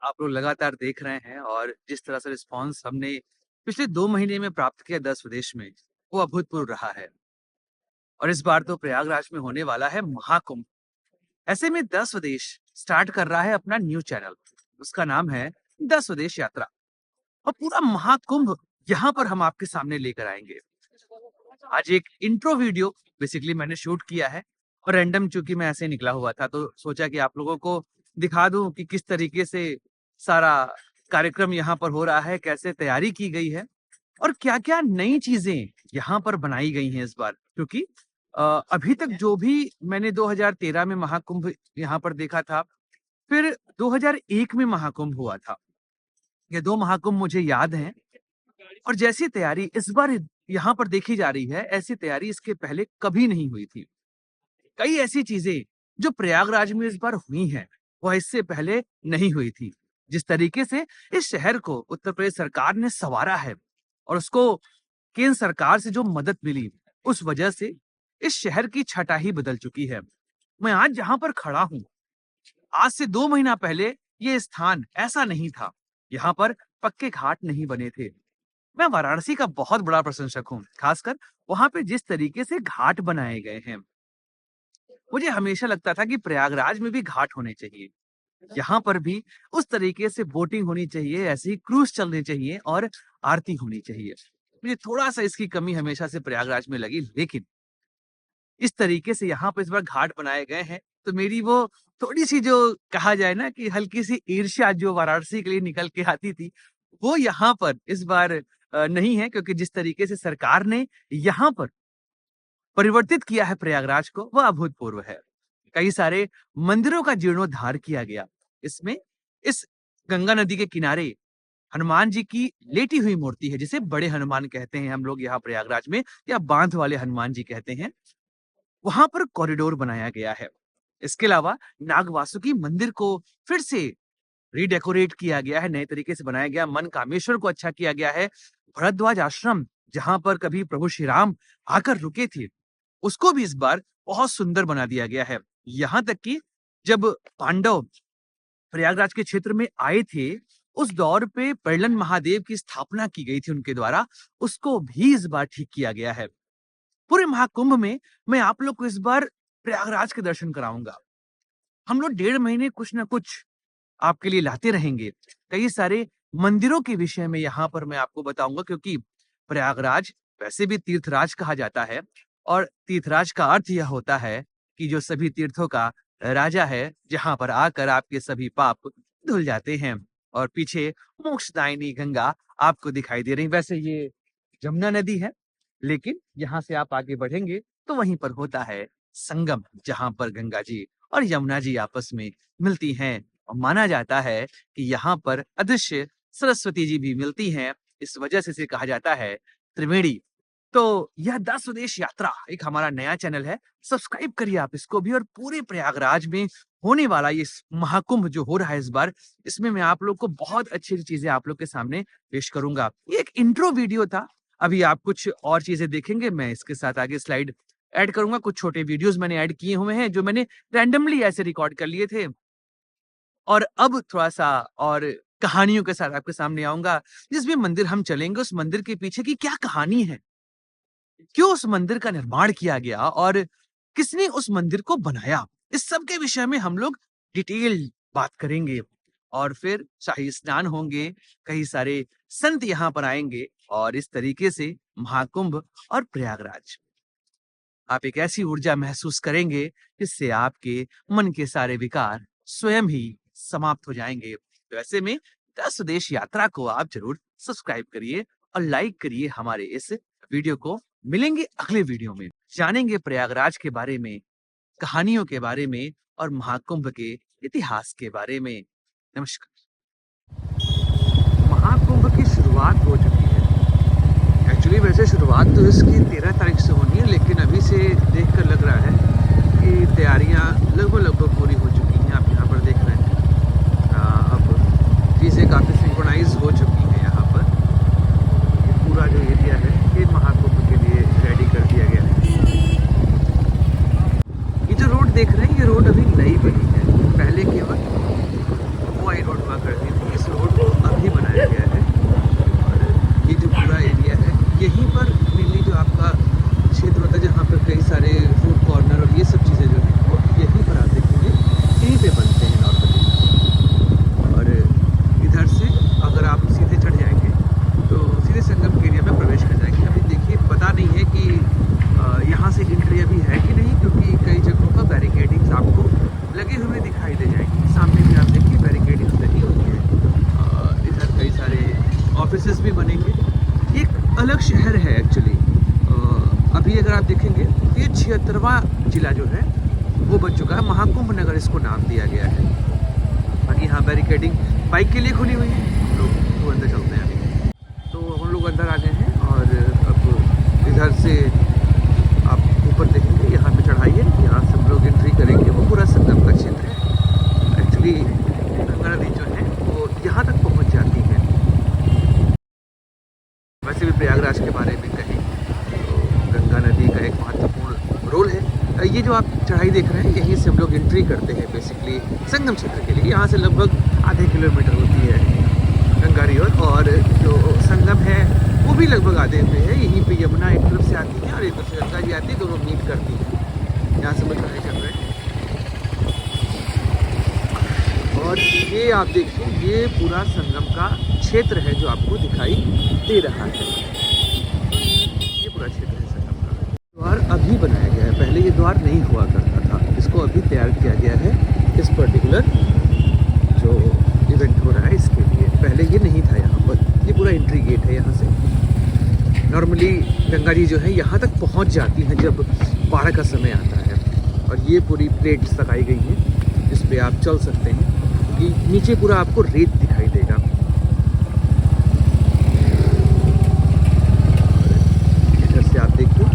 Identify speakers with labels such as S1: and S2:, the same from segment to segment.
S1: आप लोग लगातार देख रहे हैं और जिस तरह से रिस्पॉन्स हमने पिछले 2 महीने में प्राप्त किया 10 प्रदेश में, वो अभूतपूर्व रहा है। और इस बार तो प्रयागराज में होने वाला है महाकुंभ। ऐसे में 10 स्वदेश स्टार्ट कर रहा है अपना न्यू चैनल। उसका नाम है 10 स्वदेश यात्रा और पूरा महाकुंभ यहाँ पर हम आपके सामने लेकर आएंगे। आज एक इंट्रो वीडियो बेसिकली मैंने शूट किया है और रैंडम चूंकि मैं ऐसे निकला हुआ था तो सोचा कि आप लोगों को दिखा दूं कि किस तरीके से सारा कार्यक्रम यहाँ पर हो रहा है, कैसे तैयारी की गई है और क्या-क्या नई चीजें यहाँ पर बनाई गई हैं इस बार। क्योंकि अभी तक जो भी मैंने 2013 में महाकुंभ यहाँ पर देखा था, फिर 2001 में महाकुंभ हुआ था। ये 2 महाकुंभ मुझे याद हैं और जैसी तैयारी इस बार यहाँ पर देखी जा रही है, ऐसी तैयारी इसके पहले कभी नहीं हुई थी। कई ऐसी चीजें जो प्रयागराज में इस बार हुई हैं, वह इससे पहले नहीं हुई थी। जिस तरीके से इस शहर को उत्तर प्रदेश सरकार ने संवारा है और उसको केंद्र सरकार से जो मदद मिली, उस वजह से इस शहर की छटा ही बदल चुकी है। मैं आज जहाँ पर खड़ा हूँ, आज से 2 महीना पहले ये स्थान ऐसा नहीं था। यहाँ पर पक्के घाट नहीं बने थे। मैं वाराणसी का बहुत बड़ा प्रशंसक हूँ, खासकर वहां पे जिस तरीके से घाट बनाए गए हैं। मुझे हमेशा लगता था कि प्रयागराज में भी घाट होने चाहिए। यहाँ पर भी उस तरीके से बोटिंग होनी चाहिए, ऐसे ही क्रूज चलने चाहिए और आरती होनी चाहिए। मुझे थोड़ा-सा इसकी कमी हमेशा से प्रयागराज में लगी, लेकिन इस तरीके से यहाँ पे इस बार घाट बनाए गए हैं, तो मेरी वो थोड़ी-सी जो कहा जाए ना कि हल्की-सी ईर्ष्या जो वाराणसी के लिए निकल के आती थी, वो यहाँ पर इस बार नहीं है, क्योंकि जिस तरीके से सरकार ने यहाँ पर परिवर्तित किया है प्रयागराज को, वह अभूतपूर्व है। कई सारे मंदिरों का जीर्णोद्धार किया गया। इसमें इस गंगा नदी के किनारे हनुमान जी की लेटी हुई मूर्ति है, जिसे बड़े हनुमान कहते हैं हम लोग यहाँ प्रयागराज में, या बांध वाले हनुमान जी कहते हैं। वहां पर कॉरिडोर बनाया गया है। इसके अलावा नाग वासुकी मंदिर को फिर से रीडेकोरेट किया गया है, नए तरीके से बनाया गया। मन कामेश्वर को अच्छा किया गया है। भरद्वाज आश्रम, जहां पर कभी प्रभु श्री राम आकर रुके थे, उसको भी इस बार बहुत सुंदर बना दिया गया है। यहाँ तक कि जब पांडव प्रयागराज के क्षेत्र में आए थे, उस दौर पे पर्यलन महादेव की स्थापना की गई थी उनके द्वारा, उसको भी इस बार ठीक किया गया है। पूरे महाकुंभ में मैं आप लोग को इस बार प्रयागराज के दर्शन कराऊंगा। हम लोग 1.5 महीने कुछ ना कुछ आपके लिए लाते रहेंगे। कई सारे मंदिरों के विषय में यहाँ पर मैं आपको बताऊंगा, क्योंकि प्रयागराज वैसे भी तीर्थराज कहा जाता है और तीर्थराज का अर्थ यह होता है कि जो सभी तीर्थों का राजा है, जहाँ पर आकर आपके सभी पाप धुल जाते हैं। और पीछे मोक्षदायिनी गंगा आपको दिखाई दे रही। वैसे ये जमुना नदी है, लेकिन यहाँ से आप आगे बढ़ेंगे तो वहीं पर होता है संगम, जहाँ पर गंगा जी और यमुना जी आपस में मिलती हैं। और माना जाता है कि यहाँ पर अदृश्य सरस्वती जी भी मिलती हैं। इस वजह से इसे कहा जाता है त्रिवेणी। तो यह 10 स्वदेश यात्रा एक हमारा नया चैनल है। सब्सक्राइब करिए आप इसको भी। और पूरे प्रयागराज में होने वाला ये महाकुंभ जो हो रहा है इस बार, इसमें मैं आप लोग को बहुत अच्छी चीजें आप लोग के सामने पेश करूंगा। ये एक इंट्रो वीडियो था। अभी आप कुछ और चीजें देखेंगे। मैं इसके साथ आगे स्लाइड ऐड करूंगा। कुछ छोटे वीडियोस मैंने ऐड किए हुए हैं, जो मैंने रैंडमली ऐसे रिकॉर्ड कर लिए थे। और अब थोड़ा-सा और कहानियों के साथ आपके सामने आऊँगा। जिस भी मंदिर हम चलेंगे, उस मंदिर के पीछे की क्या कहानी है? क्यों उस मंदिर का निर्माण किया गया और किसने उस मंदिर को बनाया? इस सब के विषय में हम लोग डिटेल बात करेंगे। और फिर शाही स्नान होंगे, कई सारे संत यहाँ पर आएँगे और इस तरीके से महाकुंभ और प्रयागराज, आप एक ऐसी ऊर्जा महसूस करेंगे जिससे आपके मन के सारे विकार स्वयं ही समाप्त हो जाएंगे। तो ऐसे में 10 स्वदेश यात्रा को आप जरूर सब्सक्राइब करिए और लाइक करिए हमारे इस वीडियो को। मिलेंगे अगले वीडियो में, जानेंगे प्रयागराज के बारे में, कहानियों के बारे में और महाकुंभ के इतिहास के बारे में। नमस्कार। महाकुंभ की शुरुआत हो चुकी है। एक्चुअली वैसे शुरुआत तो इसकी 13 तारीख से होनी है, लेकिन अभी से देखकर लग रहा है कि तैयारियां लगभग पूरी हो चुकी हैं। आप यहाँ पर देख रहे हैं अब चीज़ें काफ़ी सिंक्रोनाइज हो चुकी हैं। यहाँ पर ये पूरा जो एरिया है, ये महाकुंभ के लिए रेडी कर दिया गया है। ये जो रोड देख रहे हैं, ये रोड अभी नई बनी है। पहले केवल वो आई रोड हुआ करती थी। दिखाई दे जाएंगे। सामने भी आप देखिए बैरिकेडिंग लगी हुई है। इधर कई सारे ऑफिसेस भी बनेंगे। एक अलग शहर है एक्चुअली। अभी अगर आप देखेंगे तो ये 76वां जिला जो है वो बन चुका है। महाकुंभ नगर इसको नाम दिया गया है। बाकी यहाँ बैरिकेडिंग बाइक के लिए खुली हुई है। हम लोग तो अंदर चलते हैं अभी। तो हम लोग अंदर आ गए हैं और अब इधर से आप ऊपर देखेंगे, यहाँ पे चढ़ाई है, यहाँ से हम लोग एंट्री करेंगे। वो पूरा संगम का क्षेत्र है। एक्चुअली गंगा नदी जो है वो यहाँ तक पहुँच जाती है। वैसे भी प्रयागराज के बारे में कहें तो गंगा नदी का एक महत्वपूर्ण रोल है। ये जो आप चढ़ाई देख रहे हैं, यहीं से हम लोग एंट्री करते हैं बेसिकली संगम क्षेत्र के लिए। यहाँ से लगभग आधे किलोमीटर होती है गंगा रिवर, और जो संगम है वो भी लगभग आधे पे है। यहीं पे यमुना एक तरफ से आती है और एक तरफ से गंगा जी आती है, दोनों मीट करती है। यहाँ से हम चढ़ाई चल रहे हैं और ये आप देखिए, ये पूरा संगम का क्षेत्र है जो आपको दिखाई दे रहा है। ये पूरा क्षेत्र है संगम का। द्वार अभी बनाया गया है, पहले ये द्वार नहीं हुआ करता था। इसको अभी तैयार किया गया है इस पर्टिकुलर जो इवेंट हो रहा है इसके लिए। पहले ये नहीं था यहाँ पर। ये पूरा एंट्री गेट है। यहाँ से नॉर्मली गंगा जी जो है यहाँ तक पहुँच जाती हैं जब बाढ़ का समय आता है। और ये पूरी प्लेट्स लगाई गई हैं जिस पे आप चल सकते हैं, क्योंकि नीचे पूरा आपको रेत दिखाई देगा। इधर से आप देखिए,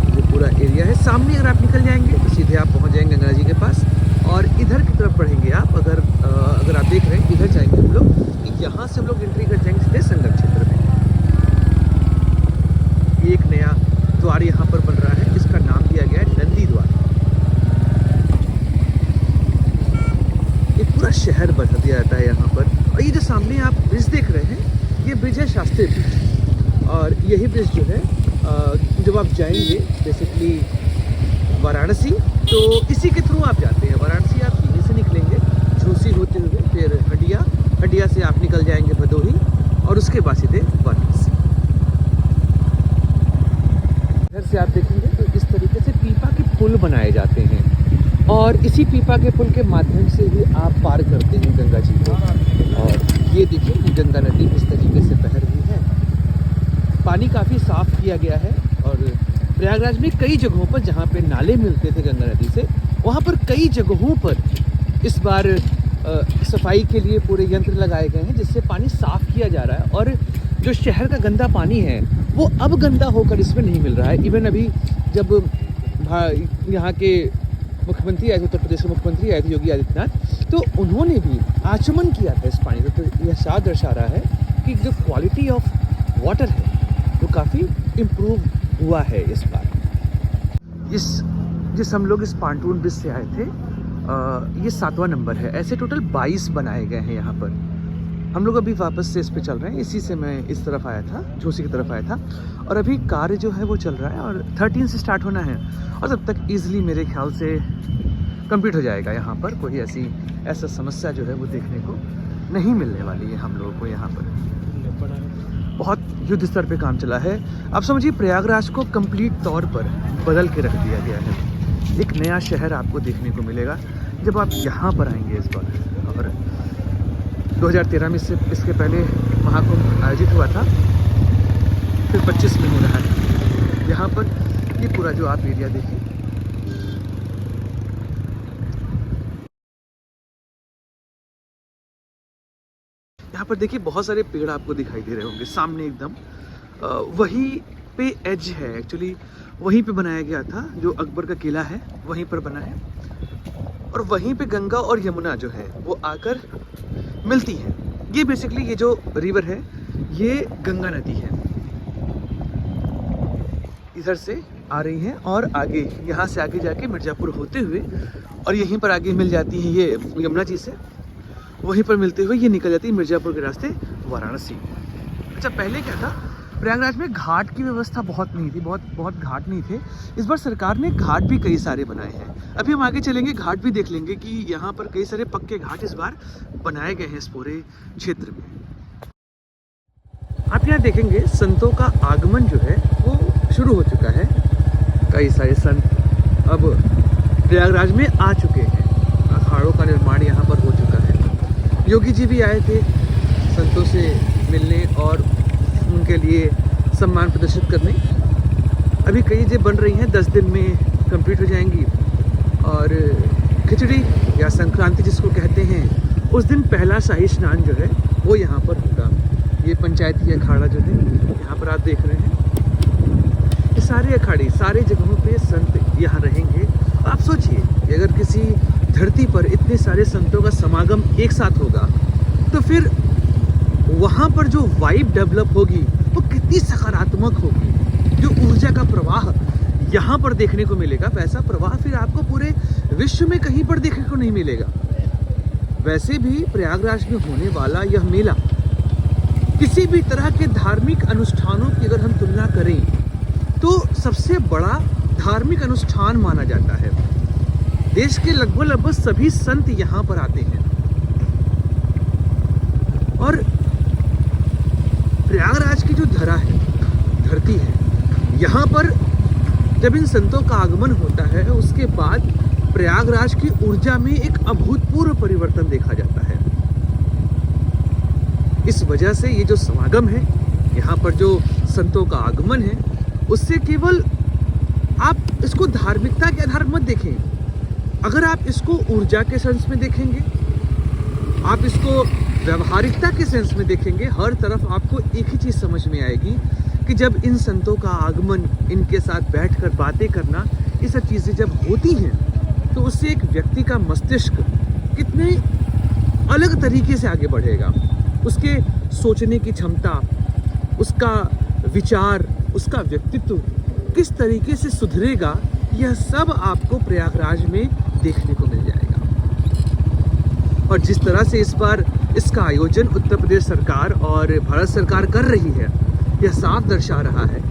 S1: ये पूरा एरिया है। सामने अगर आप निकल जाएंगे तो सीधे आप पहुंच जाएंगे गंगा जी के पास। और इधर की तरफ बढ़ेंगे आप, अगर आप देख रहे हैं इधर जाएंगे हम लोग। यहाँ से हम लोग एंट्री कर जाएंगे सीधे संगम क्षेत्र में। एक नया द्वार यहाँ पर बन रहा है जिसका नाम दिया गया है नंदी द्वार। पूरा शहर बदल दिया जाता है यहाँ पर। और ये जो सामने आप ब्रिज देख रहे हैं, ये ब्रिज है शास्त्री ब्रिज। और यही ब्रिज जो है जब आप जाएंगे बेसिकली वाराणसी, तो इसी के थ्रू आप जाते हैं। वाराणसी आप यहीं से निकलेंगे झूसी होते हुए, फिर हटिया से आप निकल जाएंगे भदोही, और उसके बाद सीधे वाराणसी। इधर से आप देखेंगे तो इस तरीके से पीपा के पुल बनाए जाते हैं, और इसी पीपा के पुल के माध्यम से ही आप पार करते हैं गंगा जी को। और ये देखिए कि गंगा नदी इस तरीके से बह रही है। पानी काफ़ी साफ़ किया गया है। और प्रयागराज में कई जगहों पर जहाँ पे नाले मिलते थे गंगा नदी से, वहाँ पर कई जगहों पर इस बार सफाई के लिए पूरे यंत्र लगाए गए हैं जिससे पानी साफ़ किया जा रहा है। और जो शहर का गंदा पानी है वो अब गंदा होकर इसमें नहीं मिल रहा है। इवन अभी जब यहाँ के मुख्यमंत्री आए थे, उत्तर प्रदेश के मुख्यमंत्री आए थे योगी आदित्यनाथ, तो उन्होंने भी आचमन किया था इस पानी का। तो यह साफ दर्शा रहा है कि जो क्वालिटी ऑफ वाटर है वो काफ़ी इम्प्रूव हुआ है इस बार। जिस हम लोग इस पांटून ब्रिज से आए थे, ये 7वां नंबर है। ऐसे टोटल 22 बनाए गए हैं यहाँ पर। हम लोग अभी वापस से इस पे चल रहे हैं। इसी से मैं इस तरफ आया था, झूसी की तरफ आया था, और अभी कार्य जो है वो चल रहा है और 13 से स्टार्ट होना है। और तब तक ईजिली मेरे ख्याल से कंप्लीट हो जाएगा। यहाँ पर कोई ऐसा समस्या जो है वो देखने को नहीं मिलने वाली है हम लोगों को। यहाँ पर बहुत युद्ध स्तर पे काम चला है। आप समझिए प्रयागराज को कंप्लीट तौर पर बदल के रख दिया गया है। एक नया शहर आपको देखने को मिलेगा जब आप यहाँ पर आएंगे इस बार। और 2013 में इसके पहले महाकुंभ आयोजित हुआ था, फिर 25 में हो रहा है यहाँ पर। ये पूरा जो आप एरिया देखिए, यहाँ पर देखिए बहुत सारे पेड़ आपको दिखाई दे रहे होंगे सामने एकदम। वहीं पे एज है एक्चुअली, वहीं पे बनाया गया था। जो अकबर का किला है वहीं पर बना है, और वहीं पे गंगा और यमुना जो है वो आकर मिलती हैं। ये बेसिकली ये जो रिवर है ये गंगा नदी है, इधर से आ रही हैं और आगे यहाँ से आगे जाके मिर्ज़ापुर होते हुए और यहीं पर आगे मिल जाती हैं ये यमुना जी से। वहीं पर मिलते हुए ये निकल जाती है मिर्ज़ापुर के रास्ते वाराणसी। अच्छा, पहले क्या था, प्रयागराज में घाट की व्यवस्था बहुत नहीं थी, बहुत घाट नहीं थे। इस बार सरकार ने घाट भी कई सारे बनाए हैं। अभी हम आगे चलेंगे, घाट भी देख लेंगे कि यहाँ पर कई सारे पक्के घाट इस बार बनाए गए हैं इस पूरे क्षेत्र में। आप यहाँ देखेंगे संतों का आगमन जो है वो शुरू हो चुका है। कई सारे संत अब प्रयागराज में आ चुके हैं। अखाड़ों का निर्माण यहाँ पर हो चुका है। योगी जी भी आए थे संतों से मिलने और उनके लिए सम्मान प्रदर्शित करने। अभी कई चीज़ें बन रही हैं, 10 दिन में कंप्लीट हो जाएंगी। और खिचड़ी या संक्रांति जिसको कहते हैं, उस दिन पहला शाही स्नान जो है वो यहाँ पर होगा। ये पंचायती अखाड़ा जो है यहाँ पर आप देख रहे हैं, ये सारे अखाड़े सारे जगहों पे संत यहाँ रहेंगे। आप सोचिए कि अगर किसी धरती पर इतने सारे संतों का समागम एक साथ होगा तो फिर वहाँ पर जो वाइब डेवलप होगी वो कितनी सकारात्मक होगी। जो ऊर्जा का प्रवाह यहाँ पर देखने को मिलेगा, वैसा प्रवाह फिर आपको पूरे विश्व में कहीं पर देखने को नहीं मिलेगा। वैसे भी प्रयागराज में होने वाला यह मेला किसी भी तरह के धार्मिक अनुष्ठानों की अगर हम तुलना करें तो सबसे बड़ा धार्मिक अनुष्ठान माना जाता है। देश के लगभग सभी संत यहाँ पर आते हैं और प्रयागराज की जो धरती है, यहाँ पर जब इन संतों का आगमन होता है उसके बाद प्रयागराज की ऊर्जा में एक अभूतपूर्व परिवर्तन देखा जाता है। इस वजह से ये जो समागम है, यहाँ पर जो संतों का आगमन है, उससे केवल आप इसको धार्मिकता के आधार मत देखें। अगर आप इसको ऊर्जा के सेंस में देखेंगे, आप इसको व्यवहारिकता के सेंस में देखेंगे, हर तरफ आपको एक ही चीज़ समझ में आएगी कि जब इन संतों का आगमन, इनके साथ बैठकर बातें करना, ये सब चीज़ें जब होती हैं तो उससे एक व्यक्ति का मस्तिष्क कितने अलग तरीके से आगे बढ़ेगा। उसके सोचने की क्षमता, उसका विचार, उसका व्यक्तित्व किस तरीके से सुधरेगा, यह सब आपको प्रयागराज में देखने को मिल जाएगा। और जिस तरह से इस बार इसका आयोजन उत्तर प्रदेश सरकार और भारत सरकार कर रही है, यह साफ दर्शा रहा है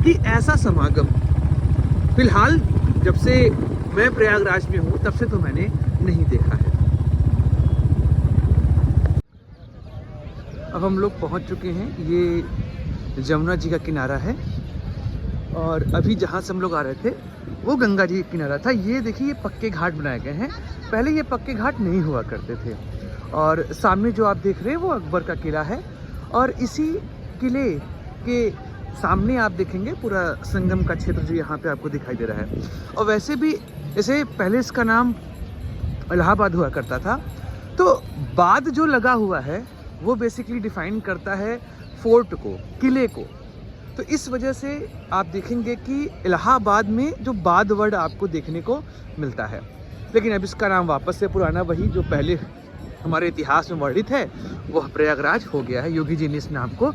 S1: कि ऐसा समागम फिलहाल जब से मैं प्रयागराज में हूँ तब से तो मैंने नहीं देखा है। अब हम लोग पहुँच चुके हैं, ये जमुना जी का किनारा है और अभी जहाँ से हम लोग आ रहे थे वो गंगा जी का किनारा था। ये देखिए, ये पक्के घाट बनाए गए हैं, पहले ये पक्के घाट नहीं हुआ करते थे। और सामने जो आप देख रहे हैं वो अकबर का किला है और इसी किले के सामने आप देखेंगे पूरा संगम का क्षेत्र जो यहाँ पे आपको दिखाई दे रहा है। और वैसे भी इसे पहले इसका नाम इलाहाबाद हुआ करता था, तो बाद जो लगा हुआ है वो बेसिकली डिफाइन करता है फोर्ट को, किले को। तो इस वजह से आप देखेंगे कि इलाहाबाद में जो बाद वर्ड आपको देखने को मिलता है, लेकिन अब इसका नाम वापस से पुराना वही जो पहले हमारे इतिहास में वर्णित है वह प्रयागराज हो गया है। योगी जी ने इस नाम को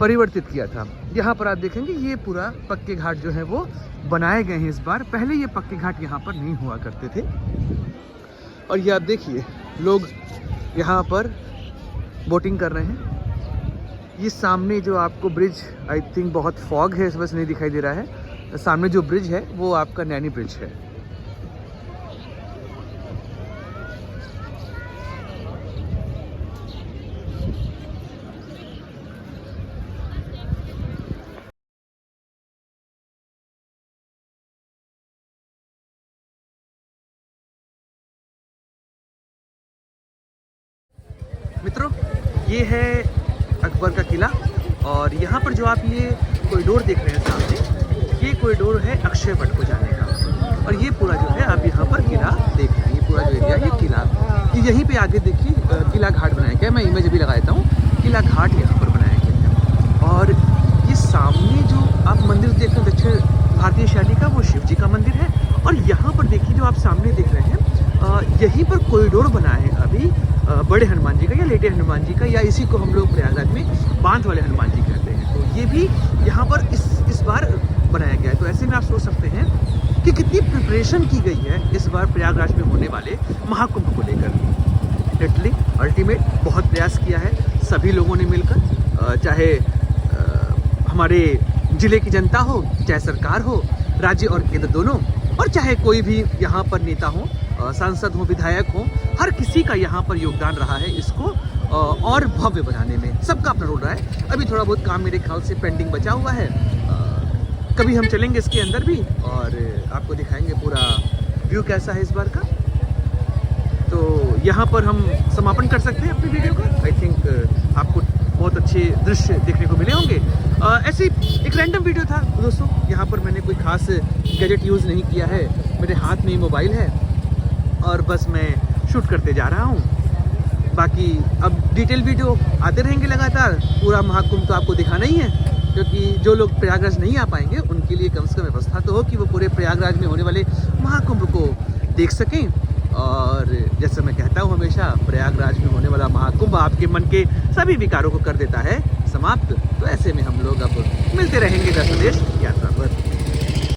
S1: परिवर्तित किया था। यहाँ पर आप देखेंगे ये पूरा पक्के घाट जो है वो बनाए गए हैं इस बार, पहले ये पक्के घाट यहाँ पर नहीं हुआ करते थे। और ये आप देखिए लोग यहाँ पर बोटिंग कर रहे हैं। ये सामने जो आपको ब्रिज, आई थिंक बहुत फॉग है इस वजह से नहीं दिखाई दे रहा है, सामने जो ब्रिज है वो आपका नैनी ब्रिज है। मित्रों, ये है अकबर का किला और यहाँ पर जो आप ये कॉरिडोर देख रहे हैं सामने, ये कॉरिडोर है अक्षय वट को जाने का। और ये पूरा जो है आप यहाँ पर किला देख रहे हैं, ये पूरा जो एरिया, ये किला, यहीं पे आगे देखिए किला घाट बनाया गया है। मैं इमेज भी लगा देता हूँ, किला घाट यहाँ पर बनाया गया है। और ये सामने जो आप मंदिर देख रहे हैं दक्षिण भारतीय शैली का, वो शिव जी का मंदिर है। और यहाँ पर देखिए जो आप सामने देख रहे हैं, यहीं पर कॉरिडोर बना है अभी बड़े हनुमान जी का या लेटे हनुमान जी का, या इसी को हम लोग प्रयागराज में बांध वाले हनुमान जी कहते हैं। तो ये भी यहाँ पर इस बार बनाया गया है। तो ऐसे में आप सोच सकते हैं कि कितनी प्रिपरेशन की गई है इस बार प्रयागराज में होने वाले महाकुंभ को लेकर। लिटरली अल्टीमेट बहुत प्रयास किया है सभी लोगों ने मिलकर, चाहे हमारे जिले की जनता हो, चाहे सरकार हो, राज्य और केंद्र दोनों, और चाहे कोई भी यहाँ पर नेता हो, सांसद हो, विधायक हो, हर किसी का यहाँ पर योगदान रहा है इसको और भव्य बनाने में। सबका अपना रोल रहा है। अभी थोड़ा बहुत काम मेरे ख्याल से पेंडिंग बचा हुआ है, कभी हम चलेंगे इसके अंदर भी और आपको दिखाएंगे पूरा रिव्यू कैसा है इस बार का। तो यहाँ पर हम समापन कर सकते हैं अपनी वीडियो का। आई थिंक आपको बहुत अच्छे दृश्य देखने को मिले होंगे। ऐसी एक रैंडम वीडियो था दोस्तों, यहाँ पर मैंने कोई खास गैजेट यूज़ नहीं किया है, मेरे हाथ में ही मोबाइल है और बस मैं शूट करते जा रहा हूँ। बाकी अब डिटेल वीडियो आते रहेंगे लगातार। पूरा महाकुंभ तो आपको दिखाना ही है, क्योंकि जो लोग प्रयागराज नहीं आ पाएंगे उनके लिए कम से कम व्यवस्था तो हो कि वो पूरे प्रयागराज में होने वाले महाकुंभ को देख सकें। और जैसे मैं कहता हूँ हमेशा, प्रयागराज में होने वाला महाकुंभ आपके मन के सभी विकारों को कर देता है समाप्त। तो ऐसे में हम लोग अब मिलते रहेंगे देश विदेश यात्रा पर।